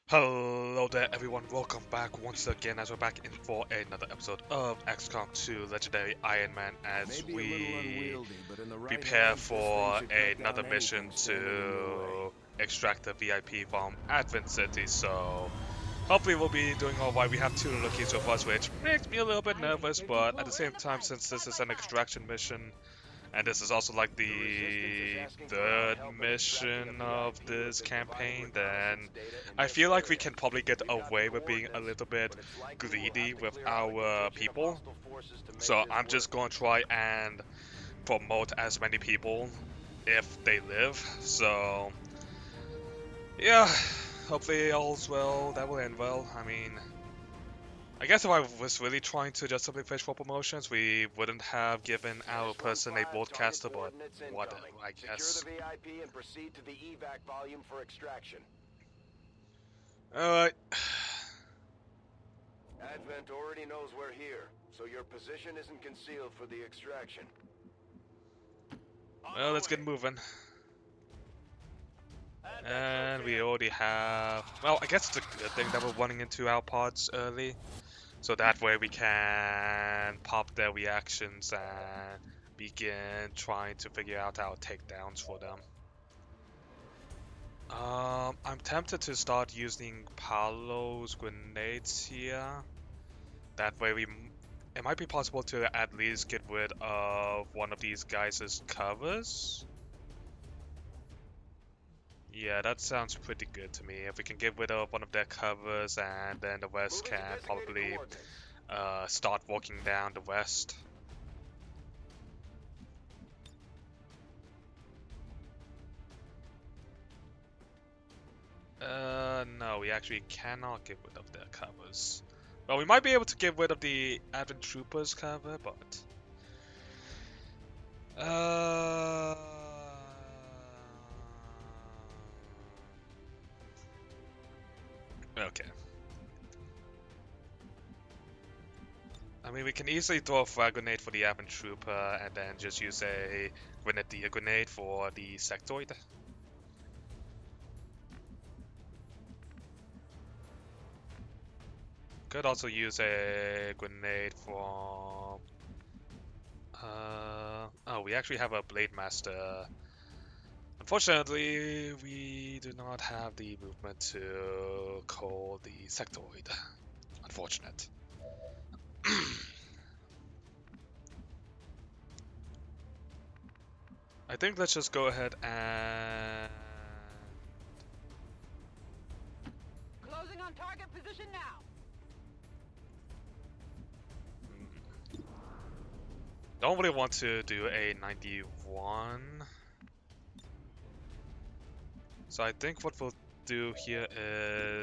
Hello there everyone, welcome back once again as we're back in for another episode of XCOM 2 Legendary Iron Man as we prepare for another mission to extract the VIP from Advent City. So hopefully we'll be doing alright. We have two rookies with us, which makes me a little bit nervous, but at the same time, since this is an extraction mission, and this is also like the third mission of this campaign, then I feel like we can probably get away with being a little bit greedy with our people. So I'm just going to try and promote as many people if they live. So yeah, hopefully all's well. That will end well. I mean, I guess if I was really trying to just simply fish for promotions, we wouldn't have given our person a broadcaster, but whatever, I guess. Secure the VIP and proceed to the evac volume for extraction. Alright. Advent already knows we're here, so your position isn't concealed for the extraction. Well, let's get moving. And we already have... Well, I guess it's a good thing that we're running into our pods early. So that way we can pop their reactions and begin trying to figure out our takedowns for them. I'm tempted to start using Paolo's grenades here. That way it might be possible to at least get rid of one of these guys' covers. Yeah, that sounds pretty good to me. If we can get rid of one of their covers, and then the rest can probably start walking down the west. No, we actually cannot get rid of their covers. Well, we might be able to get rid of the Advent Troopers cover, but... Okay. I mean, we can easily throw a frag grenade for the Advent Trooper, and then just use a Grenadier grenade for the Sectoid. Could also use a grenade for... Oh, we actually have a Blade Master. Unfortunately, we do not have the movement to call the Sectoid. Unfortunate. I think let's just go ahead and... Closing on target position now. Don't really want to do a 91. So I think what we'll do here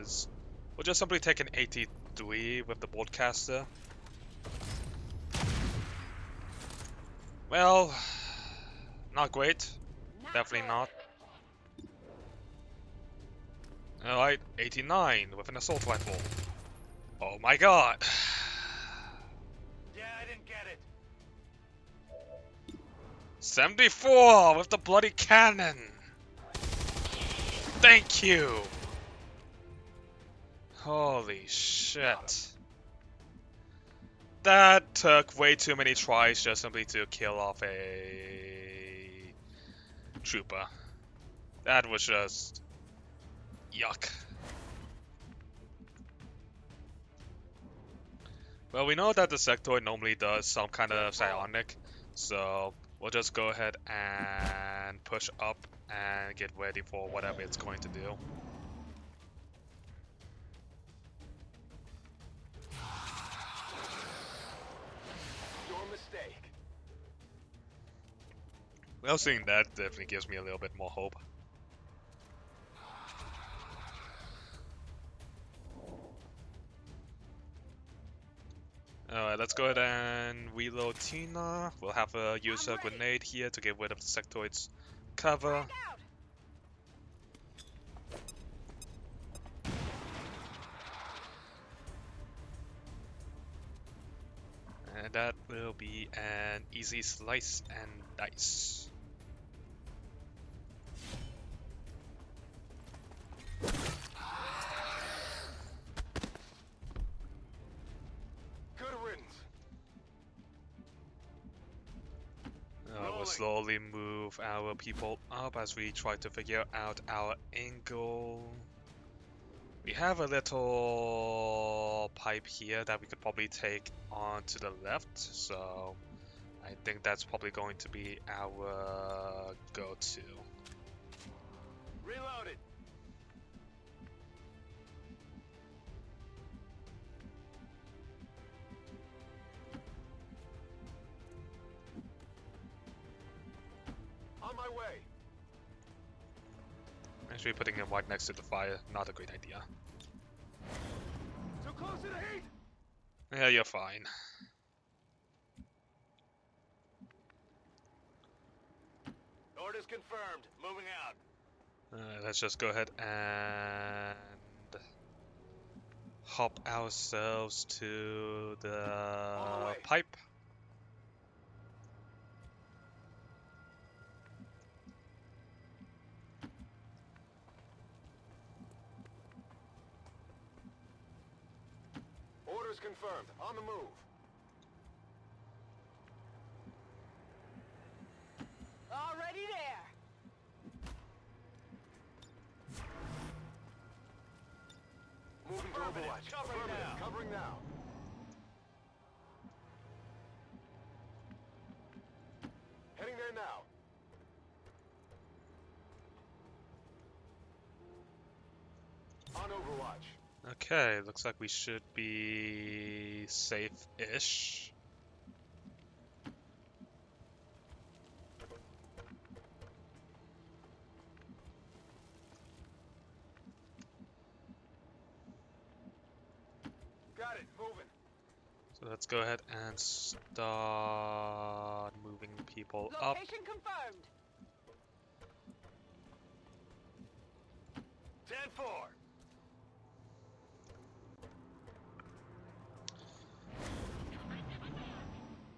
is we'll just simply take an 83 with the broadcaster. Well, not great. Definitely not. Alright, 89 with an assault rifle. Oh my god. Yeah, I didn't get it. 74 with the bloody cannon. Thank you. Holy shit. That took way too many tries just simply to kill off a trooper. That was just yuck. Well, we know that the sectoid normally does some kind of psionic, so we'll just go ahead and push up and get ready for whatever it's going to do. Your mistake. Well, seeing that definitely gives me a little bit more hope. Alright, let's go ahead and reload Tina. We'll have a use a grenade here to get rid of the sectoid's cover. And that will be an easy slice and dice. slowly move our people up as we try to figure out our angle. We have a little pipe here that we could probably take on to the left, so I think that's probably going to be our go-to. Reloaded. On my way. Actually, putting him right next to the fire, not a great idea. Too close to the heat. Yeah, you're fine. Orders confirmed. Moving out. Let's just go ahead and hop ourselves to the pipe. Orders confirmed. On the move. Already there. Moving to Overwatch. Covering now. Heading there now. On Overwatch. Okay, looks like we should be safe-ish. Got it. Moving. So let's go ahead and start moving people up. Location confirmed. 10-4.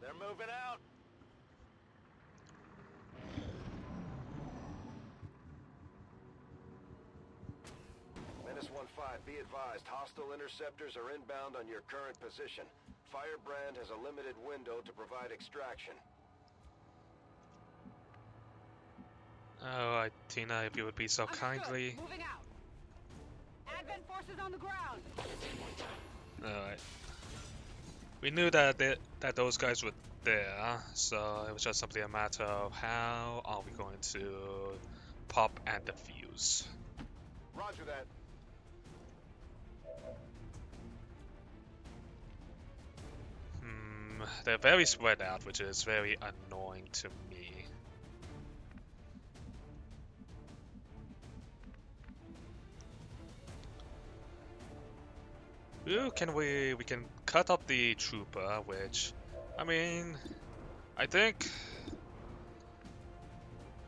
They're moving out. Menace 1-5, be advised, hostile interceptors are inbound on your current position. Firebrand has a limited window to provide extraction. Alright, Tina, if you would be so Understood. kindly. Moving out. Advent forces on the ground. Alright. We knew that those guys were there, so it was just simply a matter of how are we going to pop and defuse. Roger that. They're very spread out, which is very annoying to me. Ooh, we can cut up the trooper, which, I mean, I think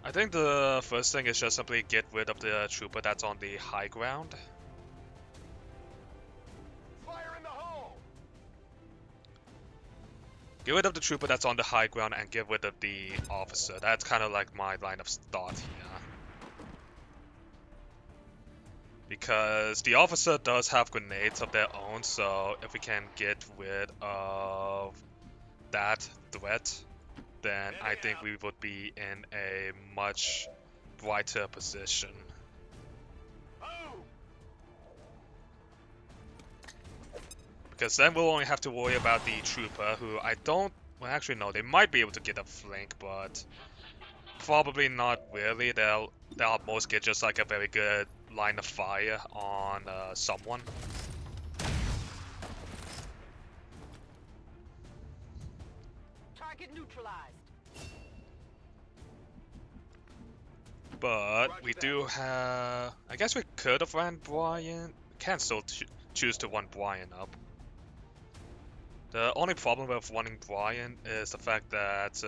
the first thing is just simply get rid of the trooper that's on the high ground. Fire in the hole! Get rid of the trooper that's on the high ground and get rid of the officer. That's kind of like my line of thought here. Because the officer does have grenades of their own, so if we can get rid of that threat, then I think we would be in a much brighter position. Because then we'll only have to worry about the trooper, who I don't... Well, actually, no, they might be able to get a flank, but probably not really. They'll at most get just like a very good line of fire on someone. Target neutralized. But we do have... I guess we could have ran Brian. Can still choose to run Brian up. The only problem with running Brian is the fact that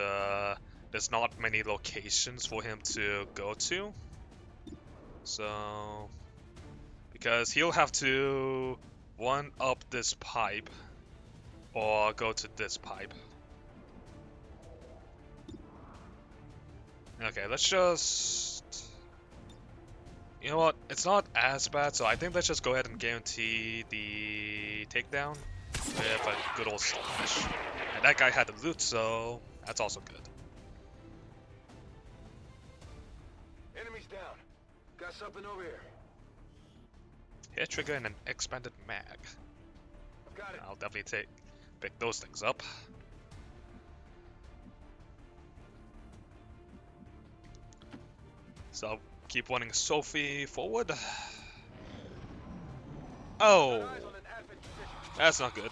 there's not many locations for him to go to. So... Because he'll have to run up this pipe or go to this pipe. Okay, let's just... You know what? It's not as bad, so I think let's just go ahead and guarantee the takedown with a good old slash. And that guy had the loot, so that's also good. Got something over here. Hair trigger and an expanded mag. I've got it. I'll definitely pick those things up. So I'll keep running Sophie forward. Oh, Got eyes on an advent position. that's not good.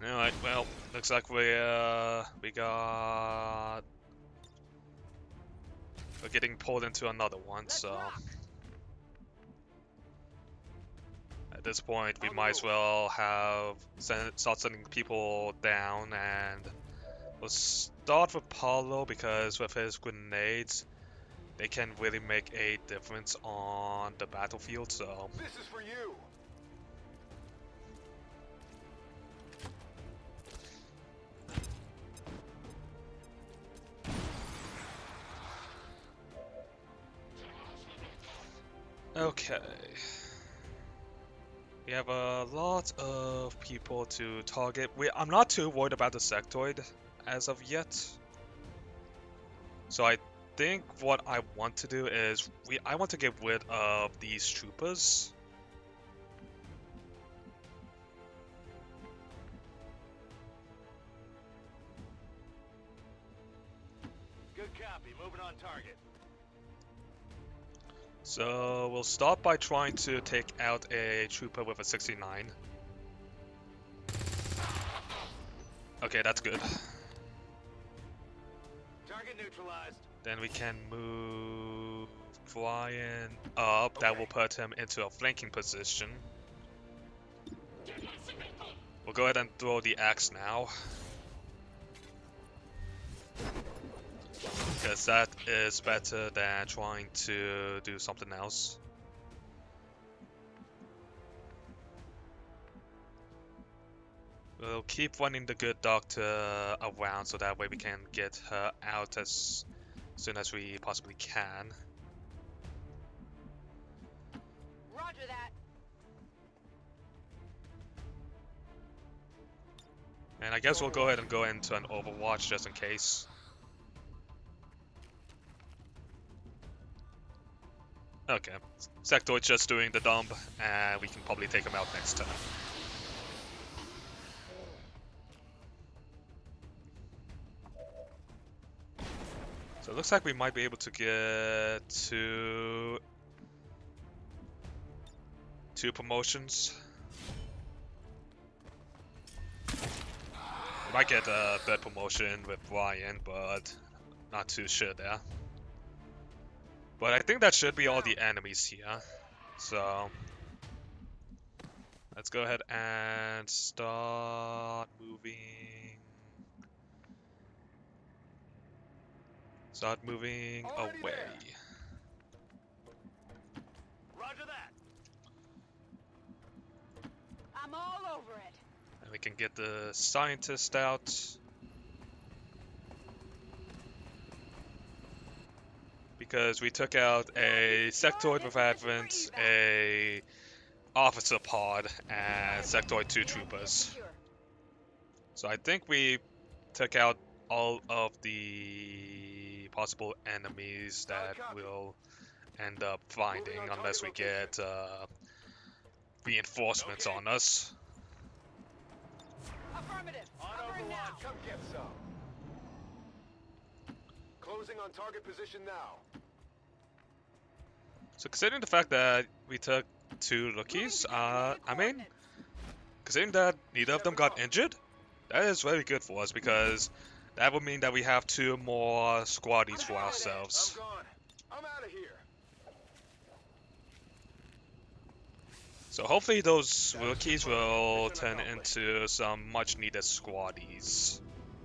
Alright, well, looks like we're getting pulled into another one, Let's so rock. at this point we On the might as move. well start sending people down, and we'll start with Paulo because with his grenades they can really make a difference on the battlefield, so This is for you. okay. We have a lot of people to target. I'm not too worried about the sectoid as of yet. So I think what I want to do is I want to get rid of these troopers. Good copy. Moving on target. So we'll start by trying to take out a trooper with a 69. Okay, that's good. Target neutralized. Then we can move Brian up. That will put him into a flanking position. We'll go ahead and throw the axe now, because that is better than trying to do something else. We'll keep running the good doctor around so that way we can get her out as soon as we possibly can. Roger that. And I guess we'll go ahead and go into an overwatch just in case. Okay, Sectoid's just doing the dump, and we can probably take him out next turn. So it looks like we might be able to get two promotions. We might get a third promotion with Ryan, but not too sure there. But I think that should be all the enemies here. So let's go ahead and start moving. Start moving Already away. there. Roger that. I'm all over it. And we can get the scientist out. Because we took out a sectoid with Advent, a officer pod, and sectoid 2 troopers. So I think we took out all of the possible enemies that we'll end up finding unless we get reinforcements on us. Affirmative. On Covering now. overwatch. Come get some. Closing on target position now. So considering the fact that we took 2 rookies, I mean, considering that neither of them got injured, that is very good for us because that would mean that we have 2 more squaddies for ourselves. I'm gone. I'm out of here. So hopefully those rookies will turn into some much needed squaddies.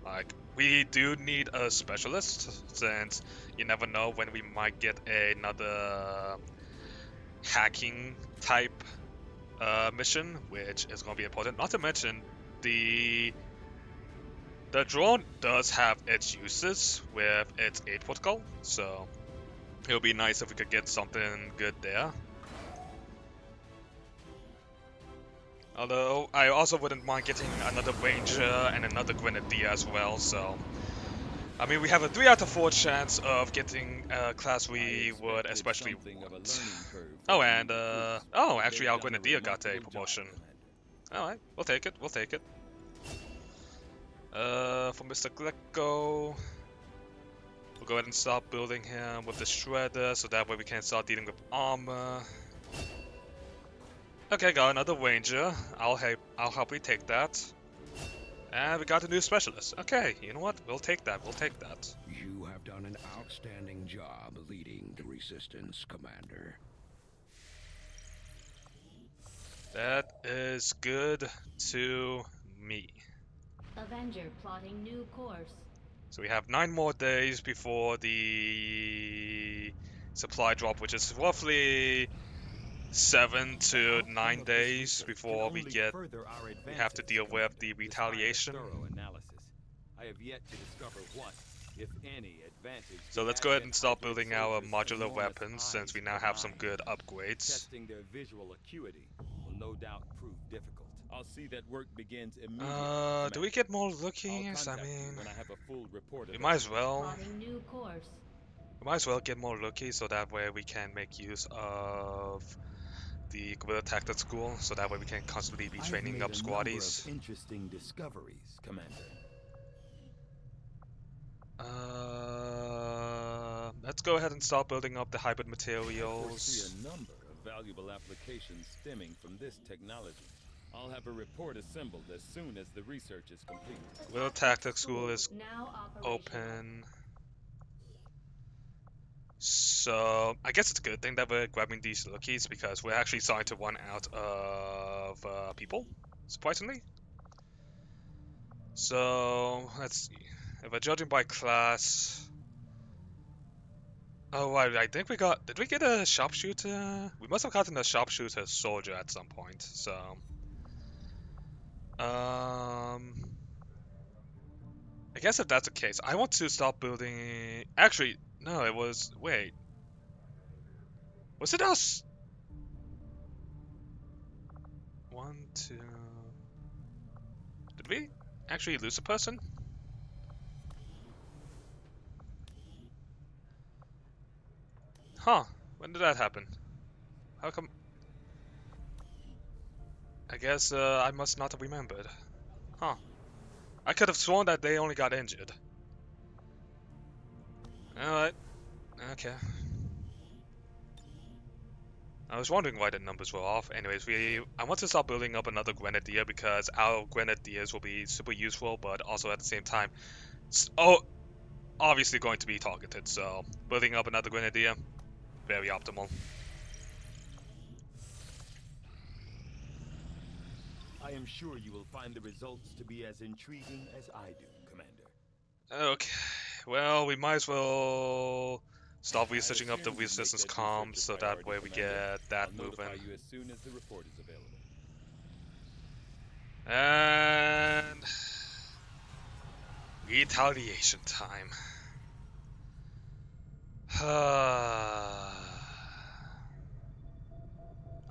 Like, we do need a specialist, since you never know when we might get another hacking type mission, which is going to be important. Not to mention, the drone does have its uses with its aid protocol, so it would be nice if we could get something good there. Although, I also wouldn't mind getting another ranger and another grenadier as well, so I mean, we have a 3 out of 4 chance of getting a class we I would expected especially something of a want. learning curve for Oh, the and, new recruits, oh, but actually, they've our done a Grenadier got a remarkable promotion. job, Commander. Alright, we'll take it, we'll take it. For Mr. Glecko, we'll go ahead and start building him with the Shredder, so that way we can start dealing with armor. Okay, got another Ranger. I'll happily take that. And we got a new specialist. Okay, you know what? We'll take that. We'll take that. You have done an outstanding job leading the resistance, Commander. That is good to me. Avenger plotting new course. So we have 9 more days before the supply drop, which is roughly 7 to 9 days before we have to deal with the retaliation. I have yet to discover what, if any, advantage. So let's go ahead and start building our modular weapons since we now have some good upgrades. Testing their visual acuity will no doubt prove difficult. I'll see that work begins immediately. Do we get more I'll lookies? I contact you mean, when I have a full report we of might as well. Plotting new course. We might as well get more lookies so that way we can make use of the guerrilla tactics school, so that way we can constantly be training up squaddies. Interesting discoveries, Commander. Let's go ahead and start building up the hybrid I materials. foresee a number of valuable applications stemming from this technology. I'll have a report assembled as soon as the research is complete. Guerrilla tactics school is Now operational. open. So I guess it's a good thing that we're grabbing these lookies because we're actually starting to run out of people, surprisingly. So let's see. If we're judging by class, oh right, I think we got. Did we get a sharpshooter? We must have gotten a sharpshooter soldier at some point. So, I guess if that's the case, I want to start building. Actually, no, it was. Wait, was it us? 1, 2. Did we actually lose a person? Huh? When did that happen? How come? I guess I must not have remembered. Huh. I could have sworn that they only got injured. Alright. Okay. I was wondering why the numbers were off. Anyways, I want to start building up another Grenadier because our Grenadiers will be super useful, but also at the same time, obviously going to be targeted. So building up another Grenadier, very optimal. I am sure you will find the results to be as intriguing as I do, Commander. Okay. Well, we might as well start researching up the assume you make resistance that comms research a so that priority, way we Commander. get that I'll notify moving. you as soon as the report is available. And retaliation time.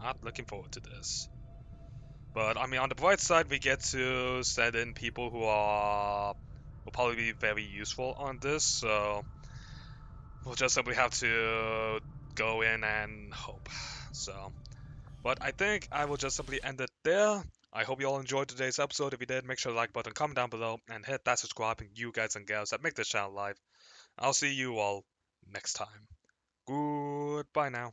Not looking forward to this. But I mean, on the bright side, we get to send in people who will probably be very useful on this. So we'll just simply have to go in and hope. So, but I think I will just simply end it there. I hope you all enjoyed today's episode. If you did, make sure to like button, comment down below, and hit that subscribing, you guys and gals that make this channel live. I'll see you all next time. Goodbye now.